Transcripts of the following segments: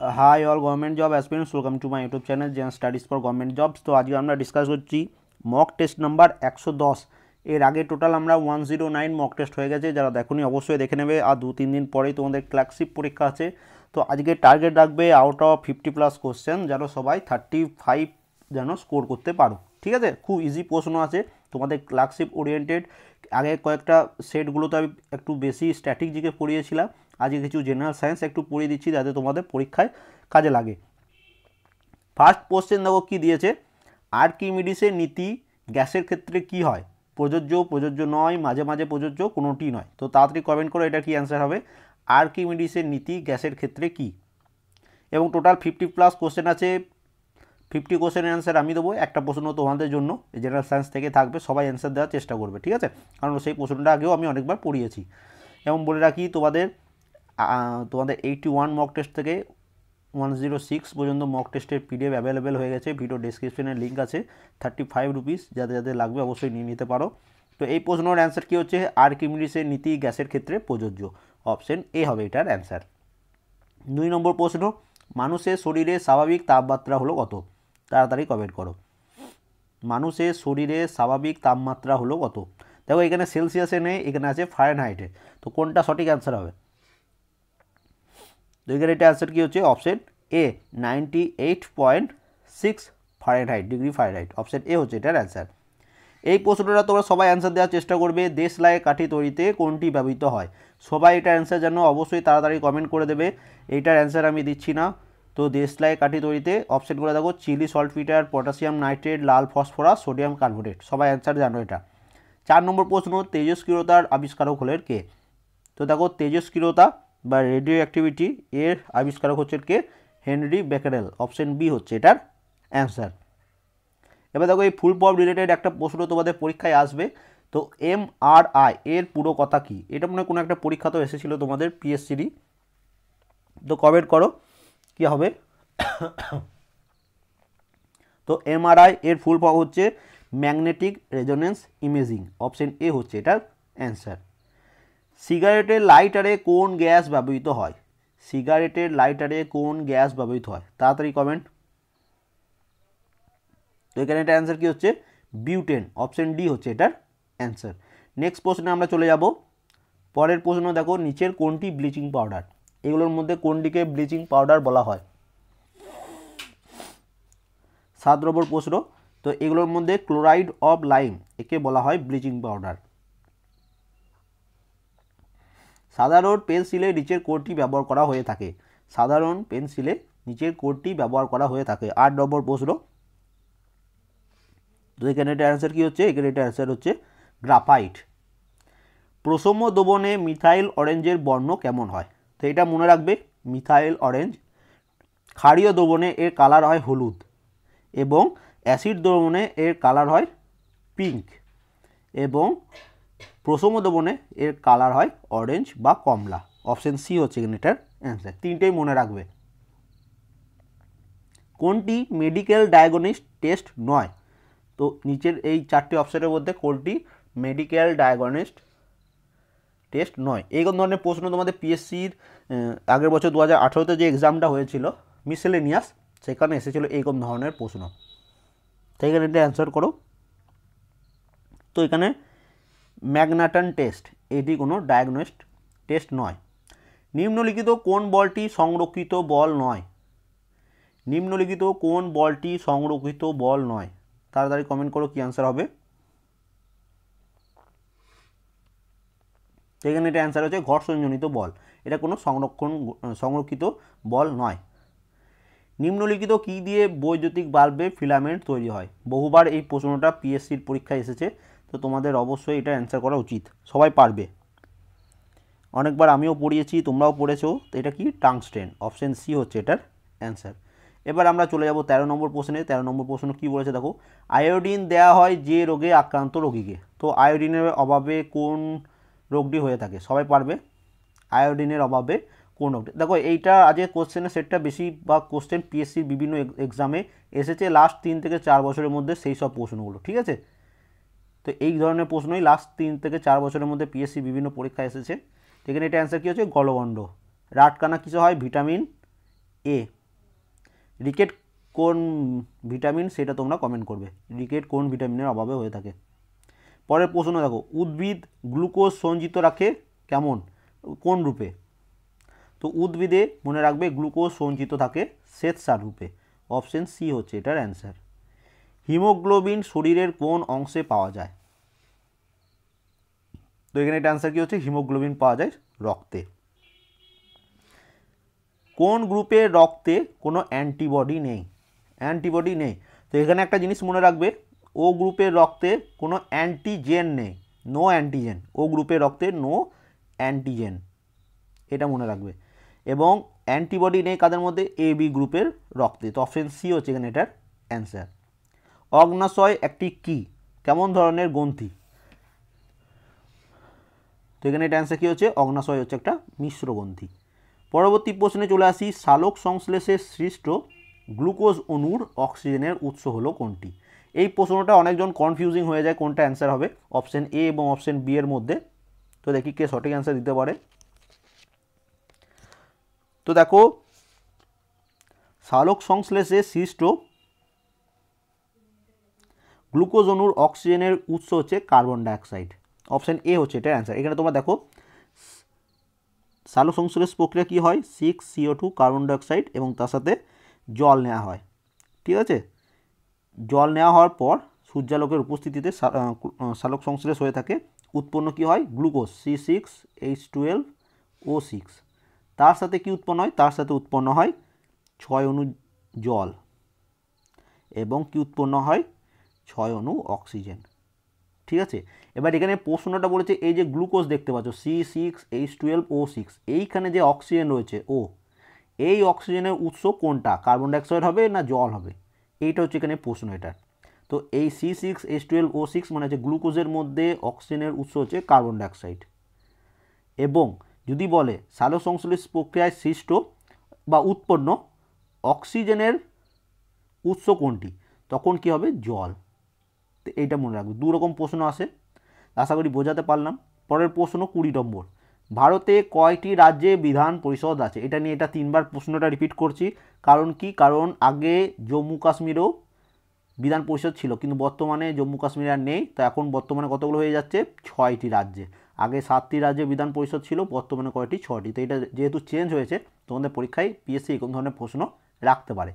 High all government job aspirants, welcome to my YouTube channel zen studies for government jobs. তো আজকে আমরা discuss করছি mock test number 110। এর আগে total আমরা 109 মক টেস্ট হয়ে গেছে, যারা দেখোনি অবশ্যই দেখে নেবে। আর 2-3 দিন পরেই তোমাদের ক্লার্কশিপ পরীক্ষা আছে। তো আজকে টার্গেট রাখবে আউট অফ 50+ কোশ্চেন যেন সবাই 35 যেন স্কোর করতে পারো, ঠিক আছে। খুব ইজি প্রশ্ন আছে তোমাদের ক্লার্কশিপ ওরিয়েন্টেড। আগে কয়েকটা সেটগুলোতে আমি একটু বেশি স্ট্যাটিক জিকে পড়িয়েছিলাম, আজকে কিছু জেনারেল সায়েন্স একটু পড়িয়ে দিচ্ছি যাতে তোমাদের পরীক্ষায় কাজে লাগে। ফার্স্ট কোশ্চেন দেখো কী দিয়েছে, আর্কিমিডিসের নীতি গ্যাসের ক্ষেত্রে কি হয়? প্রযোজ্য, প্রযোজ্য নয়, মাঝে মাঝে প্রযোজ্য, কোনোটি নয়। তো তাড়াতাড়ি কমেন্ট করো এটা কি অ্যান্সার হবে। আর্কিমিডিসের নীতি গ্যাসের ক্ষেত্রে কি? এবং টোটাল 50+ কোশ্চেন আছে। 50 কোশ্চেনের অ্যান্সার আমি দেবো, একটা প্রশ্ন তোমাদের জন্য জেনারেল সায়েন্স থেকে থাকবে, সবাই অ্যান্সার দেওয়ার চেষ্টা করবে, ঠিক আছে। কারণ সেই প্রশ্নটা আগেও আমি অনেকবার পড়িয়েছি। এবং বলে রাখি তোমাদের 81 মক টেস্ট থেকে 106 পর্যন্ত মক টেস্টের পিডিএফ অ্যাভেলেবেল হয়ে গেছে। ভিডিও ডেসক্রিপশনে লিঙ্ক আছে, 35 রুপিস, যাদের যাদের লাগবে অবশ্যই নিয়ে নিতে পারো। তো এই প্রশ্নের অ্যান্সার কী হচ্ছে, আর্কিমিডিসের নীতি গ্যাসের ক্ষেত্রে প্রযোজ্য। অপশন এ হবে এটার অ্যান্সার। 2 নম্বর প্রশ্ন, মানুষের শরীরে স্বাভাবিক তাপমাত্রা হলো কত? তাড়াতাড়ি কমেন্ট করো। মানুষের শরীরে স্বাভাবিক তাপমাত্রা হলো কত? দেখো এখানে সেলসিয়াসে নেই, এখানে আছে ফারেনহাইটে। তো কোনটা সঠিক অ্যান্সার হবে? তো এখানে এটা অ্যান্সার কী হচ্ছে, option A 98.6 Fahrenheit, degree Fahrenheit. Option A হচ্ছে এটার অ্যান্সার। এই প্রশ্নটা তোমরা সবাই অ্যান্সার দেওয়ার চেষ্টা করবে। দেশলাই কাঠি তৈরিতে কোনটি ব্যবহৃত হয়? সবাই এটার অ্যান্সার জানো, অবশ্যই তাড়াতাড়ি কমেন্ট করে দেবে। এইটার অ্যান্সার আমি দিচ্ছি না। তো দেশলাই কাঠি তৈরিতে অপশনগুলো দেখো, চিলি সল্টফিটার, পটাশিয়াম নাইট্রেট, লাল ফসফরাস, সোডিয়াম কার্বোনেট। সবাই অ্যান্সার জানো এটা। 4 নম্বর প্রশ্ন, তেজস্ক্রিয়তার আবিষ্কারক হলেন কে? তো দেখো তেজস্ক্রিয়তা বা রেডিও অ্যাক্টিভিটি এর আবিষ্কারক হচ্ছেন কে? Henry Becquerel. অপশন বি হচ্ছে এটার অ্যান্সার। এবার দেখো এই ফুল ফর্ম রিলেটেড একটা প্রশ্ন তোমাদের পরীক্ষায় আসবে। তো এমআরআই এর পুরো কথা কি? এটা মনে হয় কোনো একটা পরীক্ষা তো এসেছিলো তোমাদের পিএসসিডি। তো কমেন্ট করো কি হবে। তো এমআরআই এর ফুল ফর্ম হচ্ছে magnetic resonance imaging. Option A হচ্ছে এটার অ্যান্সার। সিগারেটের লাইটারে কোন গ্যাস ব্যবহৃত হয়? সিগারেটের লাইটারে কোন গ্যাস ব্যবহৃত হয়? তাড়াতাড়ি কমেন্ট। তো এখানে এটা অ্যান্সার কী হচ্ছে, বিউটেন। অপশন ডি হচ্ছে এটার অ্যান্সার। নেক্সট প্রশ্নে আমরা চলে যাব। পরের প্রশ্ন দেখো, নিচের কোনটি ব্লিচিং পাউডার? এগুলোর মধ্যে কোনটিকে ব্লিচিং পাউডার বলা হয়? 7 নম্বর প্রশ্ন, তো এগুলোর মধ্যে ক্লোরাইড অফ লাইম একে বলা হয় ব্লিচিং পাউডার। সাধারণ পেন্সিলে নিচের কোডটি ব্যবহার করা হয়ে থাকে? সাধারণ পেন্সিলে নিচের কোডটি ব্যবহার করা হয়ে থাকে। 8 নম্বর প্রশ্ন, তো এখানে এটা অ্যান্সার কী হচ্ছে, এখানে এটা অ্যান্সার হচ্ছে গ্রাফাইট। প্রসম দ্রবণে মিথাইল অরেঞ্জের বর্ণ কেমন হয়? তো এটা মনে রাখবে, মিথাইল অরেঞ্জ। ক্ষারীয় দ্রবণে এর কালার হয় হলুদ, এবং অ্যাসিড দ্রবণে এর কালার হয় পিঙ্ক, এবং প্রসম দ্রবণে এর কালার হয় অরেঞ্জ বা কমলা। অপশন সি হচ্ছে এখানে এটার অ্যান্সার। তিনটেই মনে রাখবে। কোনটি মেডিকেল ডায়াগনস্টিক টেস্ট নয়? তো নিচের এই 4টি অপশনের মধ্যে কোনটি মেডিকেল ডায়াগনস্টিক টেস্ট নয়? এই ধরনের প্রশ্ন তোমাদের পিএসসির আগের বছর 2018তে যে এক্সামটা হয়েছিল মিসেলেনিয়াস, সেখানে এসেছিল এইরকম ধরনের প্রশ্ন। তো এখানে এটা অ্যান্সার করো। তো এখানে ম্যাগনাটন টেস্ট এটি কোনো ডায়াগনস্টিক টেস্ট নয়। নিম্নলিখিত কোন বলটি সংরক্ষিত বল নয়? নিম্নলিখিত কোন বলটি সংরক্ষিত বল নয়? তাড়াতাড়ি কমেন্ট করো কি অ্যান্সার হবে। এখানে এটা অ্যান্সার হচ্ছে ঘর্ষণজনিত বল। এটা কোনো সংরক্ষিত বল নয়। নিম্নলিখিত কী দিয়ে বৈদ্যুতিক বাল্বের ফিলামেন্ট তৈরি হয়? বহুবার এই প্রশ্নটা পিএসসির পরীক্ষায় এসেছে, তো তোমাদের অবশ্যই এটা অ্যান্সার করা উচিত, সবাই পারবে। অনেকবার আমিও পড়িয়েছি, তোমরাও পড়েছো। তো এটা কি? টাংস্টেন। অপশন সি হচ্ছে এটার অ্যান্সার। এবার আমরা চলে যাব 13 নম্বর প্রশ্নে। 13 নম্বর প্রশ্ন কী বলেছে দেখো, আয়োডিন দেওয়া হয় যে রোগে আক্রান্ত রোগীকে। তো আয়োডিনের অভাবে কোন রোগটি হয়ে থাকে? সবাই পারবে। আয়োডিনের অভাবে কোন রোগটি? দেখো এইটা আজকে কোশ্চেনের সেটটা বেশি বা কোশ্চেন পিএসসির বিভিন্ন এক্সামে এসেছে লাস্ট 3 থেকে 4 বছরের মধ্যে, সেই সব প্রশ্নগুলো, ঠিক আছে। তো এই ধরনের প্রশ্নই লাস্ট 3 থেকে 4 বছরের মধ্যে পিএসসি বিভিন্ন পরীক্ষা এসেছে। এখানে এটা অ্যান্সার কী হচ্ছে, গলগণ্ড। রাতকানা কিসে হয়? Vitamin A. রিকেট কোন ভিটামিন সেটা তোমরা কমেন্ট করবে, রিকেট কোন ভিটামিনের অভাবে হয়ে থাকে। পরের প্রশ্ন দেখো, উদ্ভিদ গ্লুকোজ সঞ্চিত রাখে কেমন, কোন রূপে? তো উদ্ভিদে মনে রাখবে গ্লুকোজ সঞ্চিত থাকে শ্বেতসার রূপে। অপশন সি হচ্ছে এটার অ্যান্সার। হিমোগ্লোবিন শরীরের কোন অংশে পাওয়া যায়? তো এখানে এটা অ্যান্সার কী হচ্ছে, হিমোগ্লোবিন পাওয়া যায় রক্তে। কোন গ্রুপের রক্তে কোনো অ্যান্টিবডি নেই? অ্যান্টিবডি নেই। তো এখানে একটা জিনিস মনে রাখবে, ও গ্রুপের রক্তে কোনো অ্যান্টিজেন নেই, নো অ্যান্টিজেন। ও গ্রুপের রক্তে নো অ্যান্টিজেন, এটা মনে রাখবে। এবং অ্যান্টিবডি নেই কাদের মধ্যে? এ বি গ্রুপের রক্তে। তো অপশন সি হচ্ছে এখানে এটার অ্যান্সার। অগ্নাশয় একটি কি, কেমন ধরনের গ্রন্থি? তো এখানে এটা অ্যান্সার কী হচ্ছে, অগ্নাশয় হচ্ছে একটা মিশ্র গ্রন্থি। পরবর্তী প্রশ্নে চলে আসি, সালোক সংশ্লেষে সৃষ্ট গ্লুকোজ অণুর অক্সিজেনের উৎস হলো কোনটি? এই প্রশ্নটা অনেকজন কনফিউজিং হয়ে যায় কোনটা অ্যান্সার হবে অপশন এ এবং অপশন বি এর মধ্যে। তো দেখি কে সঠিক অ্যান্সার দিতে পারে। তো দেখো, সালোক সংশ্লেষে সৃষ্ট গ্লুকোজ অণুর অক্সিজেনের উৎস হচ্ছে কার্বন ডাইঅক্সাইড। অপশন এ হচ্ছে এটার অ্যান্সার। এখানে তোমরা দেখো, সালোক সংশ্লেষ প্রক্রিয়া কী হয়, 6CO2 কার্বন ডাইঅক্সাইড এবং তার সাথে জল নেওয়া হয়। ঠিক আছে, জল নেওয়া হওয়ার পর সূর্যালোকের উপস্থিতিতে সালোক সংশ্লেষ হয়ে থাকে, উৎপন্ন কী হয়, গ্লুকোজ C6H12O6। তার সাথে কি উৎপন্ন হয়, তার সাথে উৎপন্ন হয় 6 অণু জল এবং কি উৎপন্ন হয়, 6 অণু অক্সিজেন। ঠিক আছে, এবার এখানে প্রশ্নটা বলেছে এই যে গ্লুকোজ দেখতে পাচ্ছ C6H12O6, এইখানে যে অক্সিজেন রয়েছে ও, এই অক্সিজেনের উৎস কোনটা, কার্বন ডাইঅক্সাইড হবে না জল হবে, এইটা হচ্ছে এখানে প্রশ্ন এটা। তো এই C6H12O6 মানে হচ্ছে গ্লুকোজের মধ্যে অক্সিজেনের উৎস হচ্ছে কার্বন ডাইঅক্সাইড। এবং যদি বলে সালোক সংশ্লেষ প্রক্রিয়ায় সৃষ্ট বা উৎপন্ন অক্সিজেনের উৎস কোনটি, তখন কি হবে, জল। তো এইটা মনে রাখবে, দু রকম প্রশ্ন আসে, আশা করি বোঝাতে পারলাম। পরের প্রশ্ন 20 নম্বর, ভারতে কয়টি রাজ্যে বিধান পরিষদ আছে? এটা নিয়ে এটা 3বার প্রশ্নটা রিপিট করছি, কারণ কি, কারণ আগে জম্মু কাশ্মীরেও বিধান পরিষদ ছিল, কিন্তু বর্তমানে জম্মু কাশ্মীর আর নেই। তো এখন বর্তমানে কতগুলো হয়ে যাচ্ছে, 6টি রাজ্যে। আগে 7টি রাজ্যে বিধান পরিষদ ছিল, বর্তমানে কয়টি, 6টি। তো এটা যেহেতু চেঞ্জ হয়েছে, তোমাদের পরীক্ষায় পিএসসি এরকম ধরনের প্রশ্ন রাখতে পারে।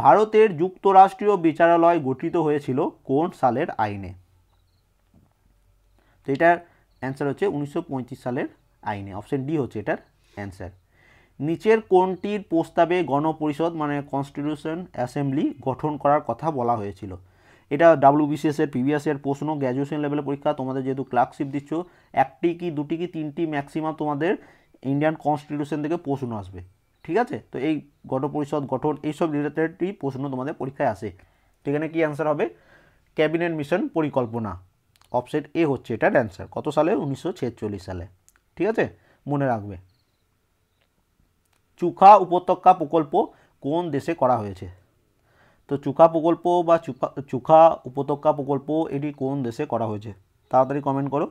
ভারতের যুক্তরাষ্ট্রীয় বিচারালয় গঠিত হয়েছিল কোন সালের আইনে? তো এটার অ্যান্সার হচ্ছে 1935 সালের আইনে। অপশন ডি হচ্ছে এটার অ্যান্সার। নিচের কোনটির প্রস্তাবে গণপরিষদ মানে কনস্টিটিউশন অ্যাসেম্বলি গঠন করার কথা বলা হয়েছিল? এটা WBCS এর প্রিভিয়াস ইয়ার প্রশ্ন, গ্র্যাজুয়েশন লেভেলের পরীক্ষা। তোমাদের যেহেতু ক্লার্কশিপ দিচ্ছ, একটি কি দুটি কি তিনটি ম্যাক্সিমাম তোমাদের ইন্ডিয়ান কনস্টিটিউশন থেকে প্রশ্ন আসবে। ঠিক আছে, তো এই গণপরিষদ গঠন এইসব রিলেটেডই প্রশ্ন তোমাদের পরীক্ষায় আসে। তো এখানে কি অ্যান্সার হবে, ক্যাবিনেট মিশন পরিকল্পনা। অপশন এ হচ্ছে এটার অ্যান্সার। কত সালে, 1946 সালে। ঠিক আছে, মনে রাখবে। চুখা উপত্যকা প্রকল্প কোন দেশে করা হয়েছে? তো চুখা প্রকল্প বা চুখা উপত্যকা প্রকল্প এটি কোন দেশে করা হয়েছে, তাড়াতাড়ি কমেন্ট করো।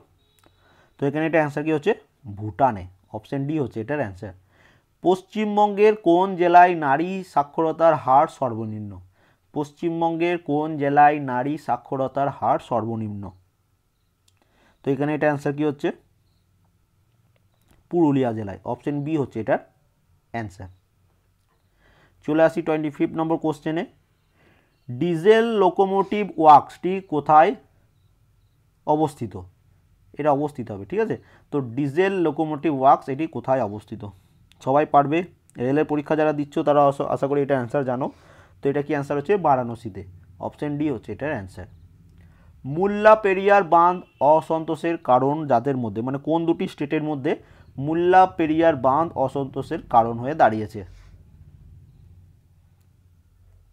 তো এখানে এটা অ্যান্সার কী হচ্ছে, ভুটানে। অপশন ডি হচ্ছে এটার অ্যান্সার। পশ্চিমবঙ্গের কোন জেলায় নারী সাক্ষরতার হার সর্বনিম্ন? পশ্চিমবঙ্গের কোন জেলায় নারী সাক্ষরতার হার সর্বনিম্ন? তো এখানে এটা অ্যান্সার কী হচ্ছে, পুরুলিয়া জেলায়। অপশন বি হচ্ছে এটার অ্যান্সার। চলে আসি 25 নম্বর কোশ্চেনে, ডিজেল লোকোমোটিভ ওয়ার্কসটি কোথায় অবস্থিত? এটা অবস্থিত হবে। ঠিক আছে, তো ডিজেল লোকোমোটিভ ওয়ার্কস এটি কোথায় অবস্থিত? সবাই পারবে, রেলের পরীক্ষা যারা দিচ্ছ তারা আশা করি এটা অ্যান্সার জানো। তো এটা কি অ্যান্সার হচ্ছে, বারাণসীতে। অপশন ডি হচ্ছে এটার অ্যান্সার। মুল্লা পেরিয়ার বাঁধ অসন্তোষের কারণ যাদের মধ্যে, মানে কোন দুটি স্টেটের মধ্যে মুল্লা পেরিয়ার বাঁধ অসন্তোষের কারণ হয়ে দাঁড়িয়েছে?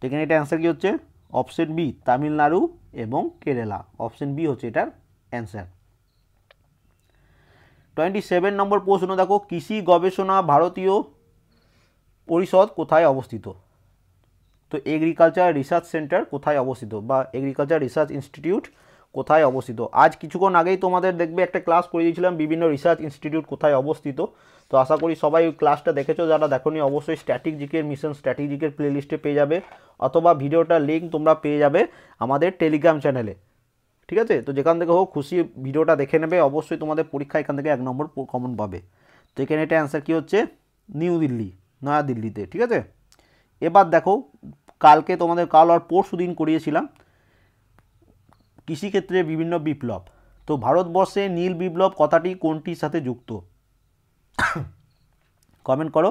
এখানে এটা অ্যান্সার কি হচ্ছে, অপশন বি, তামিলনাড়ু এবং কেরালা। অপশন বি হচ্ছে এটার অ্যান্সার। 27 নম্বর প্রশ্ন দেখো, কৃষি গবেষণা ভারতীয় পরিষদ কোথায় অবস্থিত? তো এগ্রিকালচার রিসার্চ সেন্টার কোথায় অবস্থিত বা এগ্রিকালচার রিসার্চ ইনস্টিটিউট কোথায় অবস্থিত। আজ কিছুক্ষণ আগেই তোমাদের দেখবে একটা ক্লাস করে দিয়েছিলাম বিভিন্ন রিসার্চ ইনস্টিটিউট কোথায় অবস্থিত। তো আশা করি সবাই ওই ক্লাসটা দেখেছো, যারা দেখোনি অবশ্যই স্ট্যাটিক জিকের মিশন স্ট্যাটিক জিকের প্লেলিস্টে পেয়ে যাবে, অথবা ভিডিওটার লিঙ্ক তোমরা পেয়ে যাবে আমাদের টেলিগ্রাম চ্যানেলে। ঠিক আছে, তো যেখান থেকে হোক খুশি ভিডিওটা দেখে নেবে, অবশ্যই তোমাদের পরীক্ষা এখান থেকে 1 নম্বর কমন পাবে। তো এখানে এটা অ্যান্সার কী হচ্ছে, নিউ দিল্লি, নয়া দিল্লিতে। ঠিক আছে, এবার দেখো কালকে তোমাদের কাল আর পরশু দিন করিয়েছিলাম কৃষিক্ষেত্রে বিভিন্ন বিপ্লব। তো ভারতবর্ষে নীল বিপ্লব কথাটি কোনটির সাথে যুক্ত, কমেন্ট করো।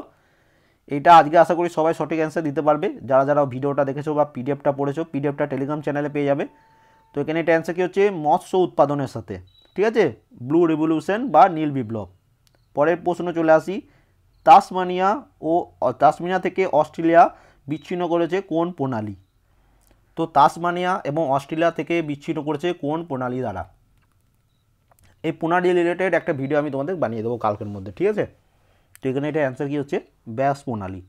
এটা আজকে আশা করি সবাই সঠিক অ্যান্সার দিতে পারবে, যারা যারা ভিডিওটা দেখেছো বা পিডিএফটা পড়েছো, পিডিএফটা টেলিগ্রাম চ্যানেলে পেয়ে যাবে। তো এখানে এটা অ্যান্সার কী হচ্ছে, মৎস্য উৎপাদনের সাথে। ঠিক আছে, ব্লু রেভলিউশন বা নীল বিপ্লব। পরের প্রশ্ন চলে আসি, তাসমানিয়া থেকে অস্ট্রেলিয়া বিচ্ছিন্ন করেছে কোন প্রণালী। তো তাসমানিয়া এবং অস্ট্রেলিয়া থেকে বিচ্ছিন্ন করেছে কোন প্রণালী দ্বারা। এই প্রণালী রিলেটেড একটা ভিডিও আমি তোমাদের বানিয়ে দেবো কালকের মধ্যে। ঠিক আছে, তো এখানে এটার অ্যান্সার কী হচ্ছে, ব্যাস প্রণালী।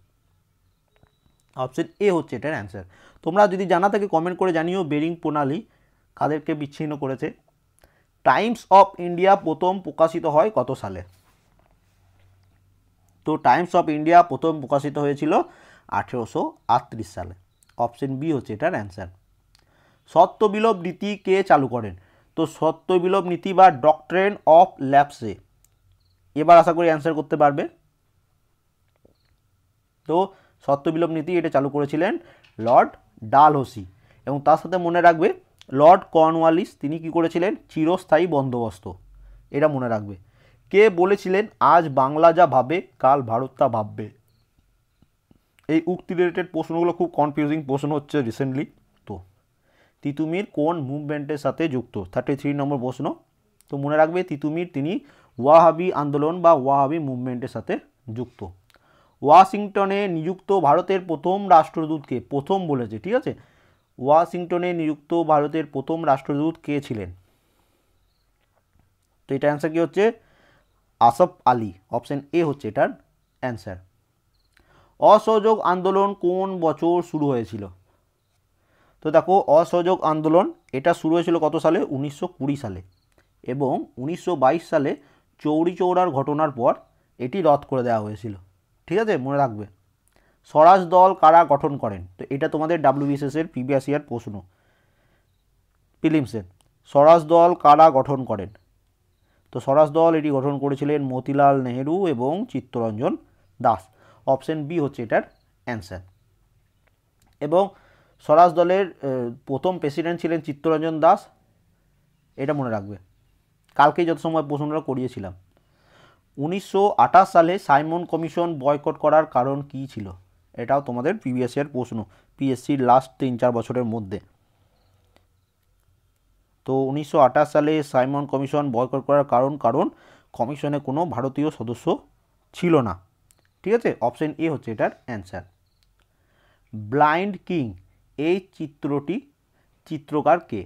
অপশন এ হচ্ছে এটার অ্যান্সার। তোমরা যদি জানা থাকে কমেন্ট করে জানিও বেরিং প্রণালী কাদেরকে বিচ্ছিন্ন করেছে। টাইমস অফ ইন্ডিয়া প্রথম প্রকাশিত হয় কত সালে। তো টাইমস অফ ইন্ডিয়া প্রথম প্রকাশিত হয়েছিল 1838 সালে। অপশন বি হচ্ছে এটার অ্যান্সার। সত্যবিলোপ নীতি কে চালু করেন। তো সত্যবিলোপ নীতি বা ডক্ট্রেন অফ ল্যাপসে, এবার আশা করি অ্যান্সার করতে পারবে। তো সত্যবিলোপ নীতি এটা চালু করেছিলেন লর্ড ডালহৌসি, এবং তার সাথে মনে রাখবে লর্ড কর্নওয়ালিস তিনি কি করেছিলেন, চিরস্থায়ী বন্দোবস্ত, এটা মনে রাখবে। কে বলেছিলেন আজ বাংলা যা ভাবে কাল ভারত তা ভাববে। এই উক্তি রিলেটেড প্রশ্নগুলো খুব কনফিউজিং প্রশ্ন হচ্ছে রিসেন্টলি। তো তিতুমির কোন মুভমেন্টের সাথে যুক্ত, 33 নম্বর প্রশ্ন। তো মনে রাখবে তিতুমির তিনি ওয়াহাবি আন্দোলন বা ওয়াহাবি মুভমেন্টের সাথে যুক্ত। ওয়াশিংটনে নিযুক্ত ভারতের প্রথম রাষ্ট্রদূতকে, প্রথম বলেছে। ঠিক আছে, ওয়াশিংটনে নিযুক্ত ভারতের প্রথম রাষ্ট্রদূত কে ছিলেন। তো এটা অ্যান্সার কী হচ্ছে, আসফ আলী। অপশন এ হচ্ছে এটার অ্যান্সার। অসহযোগ আন্দোলন কোন বছর শুরু হয়েছিল। তো দেখো অসহযোগ আন্দোলন এটা শুরু হয়েছিল কত সালে, 1920 সালে, এবং 1922 সালে চৌরি চৌরার ঘটনার পর এটি রদ করে দেওয়া হয়েছিল। ঠিক আছে, মনে রাখবে। স্বরাজ দল কারা গঠন করেন। তো এটা তোমাদের ডাব্লিউবিসিএসের প্রিভিয়াস ইয়ার প্রশ্ন, প্রিলিমসের। স্বরাজ দল কারা গঠন করেন। তো স্বরাজ দল এটি গঠন করেছিলেন মতিলাল নেহেরু এবং চিত্তরঞ্জন দাস। অপশন বি হচ্ছে এটার অ্যান্সার। এবং স্বরাজ দলের প্রথম প্রেসিডেন্ট ছিলেন চিত্তরঞ্জন দাস, এটা মনে রাখবে। কালকেই যত সময় প্রশ্নটা করিয়েছিলাম। 1928 সালে সাইমন কমিশন বয়কট করার কারণ কী ছিল, এটাও তোমাদের প্রিভিয়াস ইয়ার প্রশ্ন, পিএসসির লাস্ট 3-4 বছরের মধ্যে। তো 1928 সালে সাইমন কমিশন বয়কট করার কারণ কমিশনে কোনো ভারতীয় সদস্য ছিল না। ঠিক আছে, অপশন এ হচ্ছে এটার অ্যান্সার। ব্লাইন্ড কিং এই চিত্রটি চিত্রকার কে।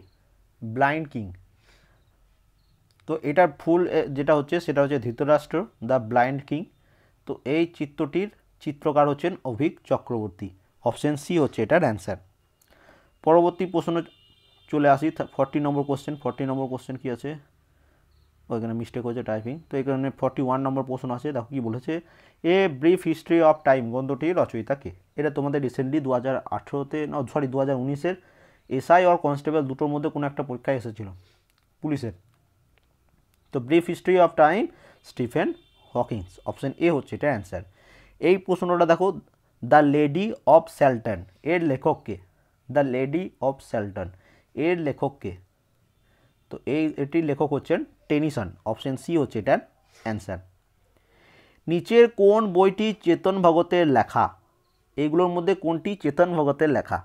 ব্লাইন্ড কিং, তো এটার ফুল যেটা হচ্ছে সেটা হচ্ছে ধৃতরাষ্ট্র দ্য ব্লাইন্ড কিং। তো এই চিত্রটির চিত্রকার হচ্ছেন অভিক চক্রবর্তী। অপশন সি হচ্ছে এটার অ্যান্সার। পরবর্তী প্রশ্ন চলে আসি 40 নম্বর কোশ্চেন। 40 নম্বর কোশ্চেন কী আছে, ওইখানে মিস্টেক হয়েছে টাইপিং। তো এখানে 41 নম্বর প্রশ্ন আছে, দেখো কী বলেছে, a brief history of time গ্রন্থটির রচয়িতা কে। এটা তোমাদের রিসেন্টলি 2018-তে 2019-এর এসআই আর কনস্টেবল দুটোর মধ্যে কোনো একটা পরীক্ষায় এসেছিল পুলিশের। তো brief history of time Stephen Hawkings. Option A হচ্ছে এটা অ্যান্সার। এই প্রশ্নটা দেখো, দ্য লেডি অফ স্যালটন এর লেখককে। দ্য লেডি অফ স্যালটন এর লেখককে। তো এটির লেখক হচ্ছেন টেনিসন। অপশন সি হচ্ছে এটার অ্যান্সার। নিচের কোন বইটি চেতন ভগতের লেখা। এইগুলোর মধ্যে কোনটি চেতন ভগতের লেখা।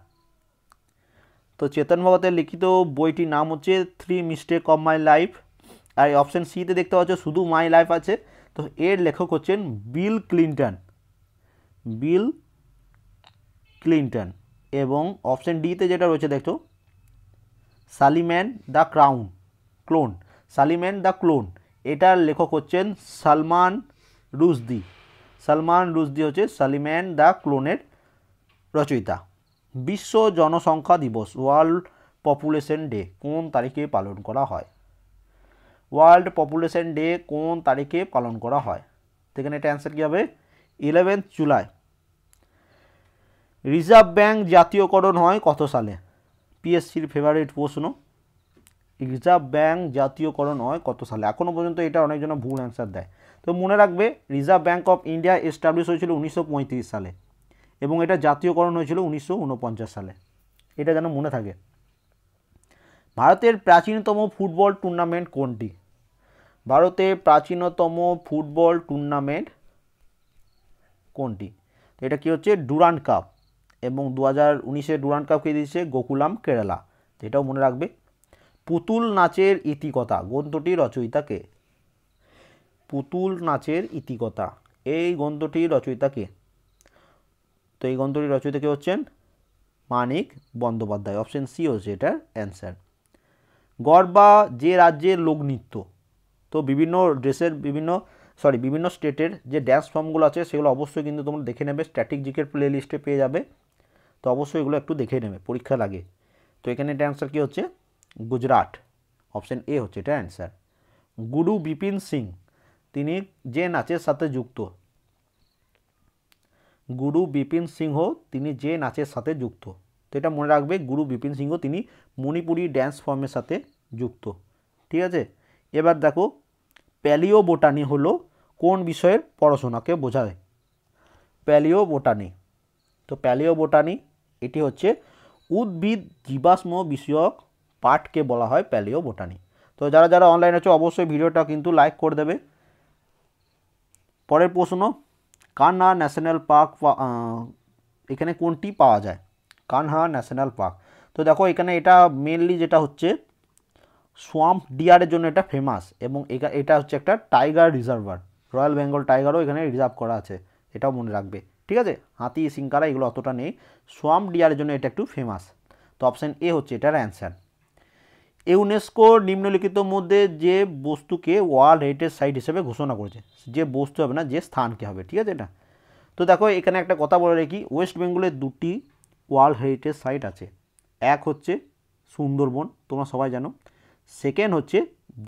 তো চেতন ভগতের লিখিত বইটির নাম হচ্ছে 3 মিস্টেক অফ মাই লাইফ। আর অপশন সিতে দেখতে পাচ্ছ শুধু মাই লাইফ আছে। তো এর লেখক হচ্ছেন বিল ক্লিন্টন। Bill Clinton. এবং অপশন ডিতে যেটা রয়েছে দেখো, সালিম্যান দ্য ক্লোন। সালিম্যান দ্য ক্লোন, এটার লেখক হচ্ছেন সালমান রুশদি। সালমান রুশদি হচ্ছে সালিম্যান দ্য ক্লোনের রচয়িতা। বিশ্ব জনসংখ্যা দিবস, ওয়ার্ল্ড পপুলেশন ডে কোন তারিখে পালন করা হয়? ওয়ার্ল্ড পপুলেশন ডে কোন তারিখে পালন করা হয়? এখানে এটা অ্যান্সার কী হবে? 11 জুলাই। রিজার্ভ ব্যাঙ্ক জাতীয়করণ হয় কত সালে? পিএসসির ফেভারিট প্রশ্ন। রিজার্ভ ব্যাঙ্ক জাতীয়করণ হয় কত সালে? এখনও পর্যন্ত এটা অনেকজন ভুল অ্যান্সার দেয়। তো মনে রাখবে, reserve bank of India establish হয়েছিল 1935 সালে এবং এটা জাতীয়করণ হয়েছিল 1949 সালে। এটা যেন মনে থাকে। ভারতের প্রাচীনতম ফুটবল টুর্নামেন্ট কোনটি? ভারতের প্রাচীনতম ফুটবল টুর্নামেন্ট কোনটি? এটা কি হচ্ছে? Durand cup. এবং 2019-এ ডুরান্ড কাপ কে দিয়েছে গোকুলাম কেরালা। এটাও মনে রাখবে। পুতুল নাচের ইতিকথা গ্রন্থটির রচয়িতা কে? পুতুল নাচের ইতিকথা এই গ্রন্থটির রচয়িতা কে? তো এই গ্রন্থটির রচয়িতা কে হচ্ছেন? মানিক বন্দ্যোপাধ্যায়। অপশন সি হচ্ছে এটার অ্যান্সার। গরবা যে রাজ্যের লোকনৃত্য। তো বিভিন্ন ড্রেসের বিভিন্ন স্টেটের যে ড্যান্স ফর্মগুলো আছে সেগুলো অবশ্যই কিন্তু তোমরা দেখে নেবে, স্ট্যাটিক জিকের প্লে লিস্টে পেয়ে যাবে। তো অবশ্যই এগুলো একটু দেখে নেবে পরীক্ষার আগে। তো এখানে এটা অ্যান্সার কী হচ্ছে? গুজরাট। অপশন এ হচ্ছে এটা অ্যান্সার। গুরু বিপিন সিং তিনি যে নাচের সাথে যুক্ত। গুরু বিপিন সিংহ তিনি যে নাচের সাথে যুক্ত। তো এটা মনে রাখবে, গুরু বিপিন সিংহ তিনি মণিপুরি ড্যান্স ফর্মের সাথে যুক্ত। ঠিক আছে। এবার দেখো, প্যালিও বোটানি হলো কোন বিষয়ের পড়াশোনাকে বোঝায়? Paleo botany. তো প্যালিও বোটানি এটি হচ্ছে উদ্ভিদ জীবাশ্ম বিষয়ক পাঠকে বলা হয় প্যালিও বোটানি। তো যারা যারা অনলাইনে আছো অবশ্যই ভিডিওটা কিন্তু লাইক করে দেবে। পরের প্রশ্ন, কানহা ন্যাশনাল পার্ক এখানে কোনটি পাওয়া যায়? Kanha national park. তো দেখো এখানে এটা মেনলি যেটা হচ্ছে সোয়াম্প ডিয়ারের জন্য এটা ফেমাস এবং এটা হচ্ছে একটা টাইগার রিজার্ভার। রয়্যাল বেঙ্গল টাইগারও এখানে রিজার্ভ করা আছে, এটাও মনে রাখবে। ঠিক আছে। হাতি সিংকারা এগুলো অতটা নেই, সোয়াম্প ডিয়ারের জন্য এটা একটু ফেমাস। তো অপশান এ হচ্ছে এটার অ্যান্সার। ইউনেস্কো নিম্নলিখিত মধ্যে যে বস্তুকে ওয়ার্ল্ড হেরিটেজ সাইট হিসেবে ঘোষণা করেছে, যে বস্তু হবে না, যে স্থানকে হবে। ঠিক আছে এটা। তো দেখো এখানে একটা কথা বলে রাখি, ওয়েস্ট বেঙ্গলের দুটি ওয়ার্ল্ড হেরিটেজ সাইট আছে। এক হচ্ছে সুন্দরবন, তোমরা সবাই জানো। সেকেন্ড হচ্ছে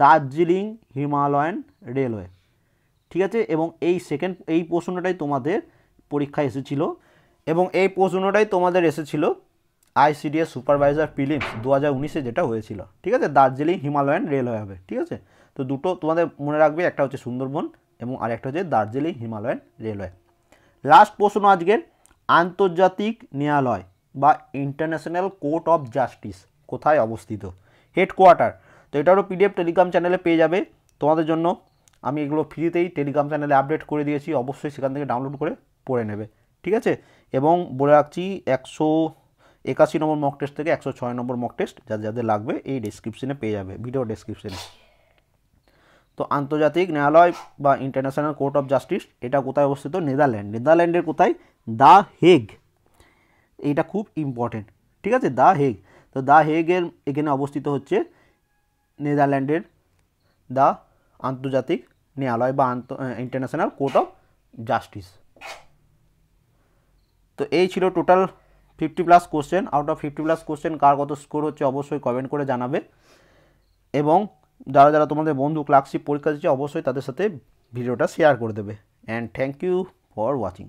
দার্জিলিং হিমালয়ান রেলওয়ে। ঠিক আছে। এবং এই প্রশ্নটাই তোমাদের পরীক্ষায় এসেছিল এবং এই প্রশ্নটাই তোমাদের এসেছিল আইসিডিএস সুপারভাইজার প্রিলিমস 2019-এ যেটা হয়েছিল। ঠিক আছে। দার্জিলিং হিমালয়ান রেলওয়ে হবে। ঠিক আছে। তো দুটো তোমাদের মনে রাখবে, একটা হচ্ছে সুন্দরবন এবং আরেকটা হচ্ছে দার্জিলিং হিমালয়ান রেলওয়ে। লাস্ট প্রশ্ন আজকের, আন্তর্জাতিক ন্যায়ালয় বা ইন্টারন্যাশনাল কোর্ট অফ জাস্টিস কোথায় অবস্থিত? হেডকোয়ার্টার। তো এটারও পিডিএফ টেলিগ্রাম চ্যানেলে পেয়ে যাবে তোমাদের জন্য। আমি এগুলো ফ্রিতেই টেলিগ্রাম চ্যানেলে আপডেট করে দিয়েছি, অবশ্যই সেখান থেকে ডাউনলোড করে পড়ে নেবে। ঠিক আছে। এবং বলে রাখছি 181 নম্বর মক টেস্ট থেকে 106 নম্বর মক টেস্ট যাদের যাদের লাগবে এই ডেসক্রিপশনে পেয়ে যাবে, ভিডিও ডেসক্রিপশনে। তো আন্তর্জাতিক ন্যায়ালয় বা ইন্টারন্যাশনাল কোর্ট অফ জাস্টিস এটা কোথায় অবস্থিত? নেদারল্যান্ডের কোথায়? The Hague. এইটা খুব ইম্পর্টেন্ট। ঠিক আছে। The Hague. তো দ্য হেগের এখানে অবস্থিত হচ্ছে নেদারল্যান্ডের দ্য আন্তর্জাতিক ন্যায়ালয় বা ইন্টারন্যাশনাল কোর্ট অফ জাস্টিস। তো এই ছিল total 50+ question. Out of 50+ question কার কত স্কোর হচ্ছে অবশ্যই কমেন্ট করে জানাবে। এবং যারা যারা তোমাদের বন্ধু ক্লার্কশিপ পরীক্ষা দিচ্ছে অবশ্যই তাদের সাথে ভিডিওটা শেয়ার করে দেবে। And thank you for watching.